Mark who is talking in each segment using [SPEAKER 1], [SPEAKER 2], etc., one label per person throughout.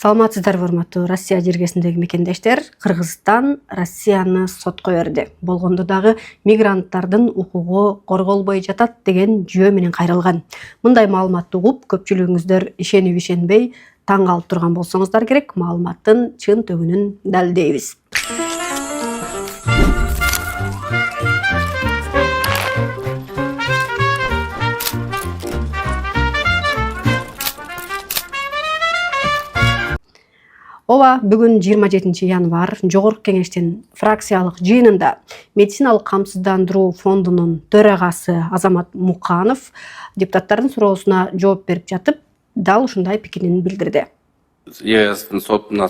[SPEAKER 1] Саламатсыздарбы урматтуу Россия жергесиндеги мекендештер. Кыргызстан Россияны сотко берди. Болгондо дагы мигранттардын укугу корголбой жатат деген жөө менен кайрылган. Мындай маалыматты угуп, көпчүлүгүңүздөр ишенип ишенбей таң калып турган болсоңуздар керек, маалыматтын чын түбүнүн далилдейбиз. Ооба, бүгүн 27 январь Жогорку Кеңештин фракциялык жыйынында медициналык камсыздандыруу фондунун төрагасы Азамат Муканов депутаттардын суроосуна жооп берип жатып, дал ушундай пикирин билдирди.
[SPEAKER 2] ЕСтин сотуна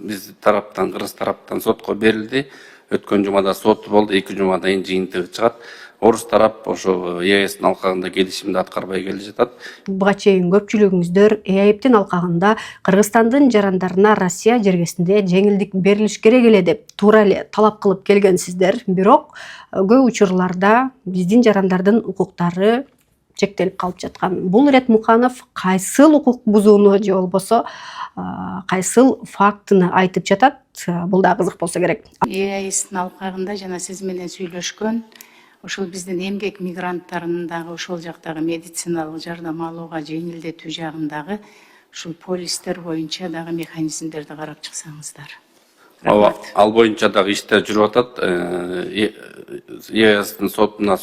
[SPEAKER 2] биз тараптан, Кыргыз тараптан сотко берилди. Өткөн жумада сот болду, 2 жумадан кийин жыйынтыгы чыгат. Орус тарап ошо ЕСтин алкагында келишимди аткарбай келе жатат.
[SPEAKER 1] Буга чейин көпчүлүгүңүздөр ЭАИПтин алкагында Кыргызстандын жарандарына Россия жергесинде жеңилдик берилиш керек эле деп туура эле талап кылып келгенсиздер. Бирок көп учурларда биздин жарандардын укуктары чектелип калып жаткан. Бул ирет Муканов кайсыл укук бузууну же болбосо кайсыл фактыны айтып жатат? Бул да кызык болсо керек.
[SPEAKER 3] ЕАИстин алкагында жана сиз менен сүйлөшкөн ошол биздин эмгек мигранттарынын дагы ошол жактагы медициналык жардам алууга жеңилдетүү жагындагы ушул полистер боюнча дагы механизмдерди карап чыксаңыздар.
[SPEAKER 2] Ооба, ал боюнча дагы иштер жүрүп атат. ЕСтин сотуна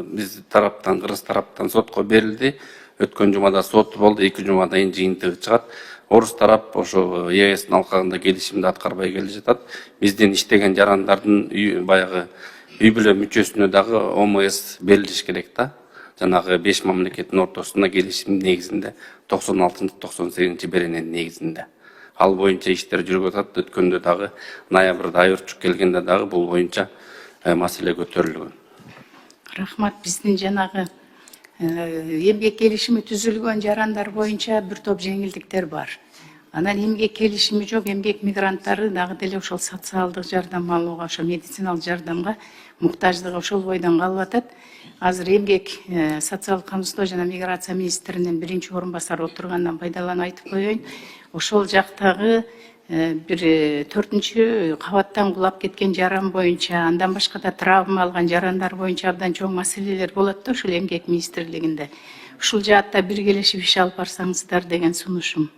[SPEAKER 2] биз тараптан, Кыргыз тараптан сотко берилди. Өткөн жумада сот болду, 2 жумадан кийин жыйынтыгы чыгат. Орус тарап ошо ЕСтин алкагында келишимди аткарбай келе жатат. Биздин иштеген жарандардын баягы үй бүлө мүчөсүнө дагы ОМС берилиш керек да. Жанагы 5 мамлекеттин ортосунда келишим негизинде 96-98 берененин негизинде. Ал боюнча иштер жүрүп атат. Өткөндө дагы ноябрда айырчук келгенде дагы бул боюнча маселе көтөрүлгөн.
[SPEAKER 3] Рахмат, биздин жанагы эмгек келишими түзүлгөн жарандар боюнча бир топ жеңилдиктер бар. Анан эмгек келишими жок эмгек мигранттары дагы деле ошол социалдык жардам алууга, ошо медициналык жардамга муктаждыгы ошол бойдон калып атат. Азыр эмгек социалдык камсыздоо жана миграция министринин биринчи орун басары отургандан пайдаланып айтып коеюн. Ошол жактагы бир 4-чү кабаттан кулап кеткен жаран боюнча, андан башка да травма алган жарандар боюнча абдан чоң маселелер болот да ошол эмгек министрлигинде. Ушул жаатта биргелешип иш алып барсаңыздар деген сунушум.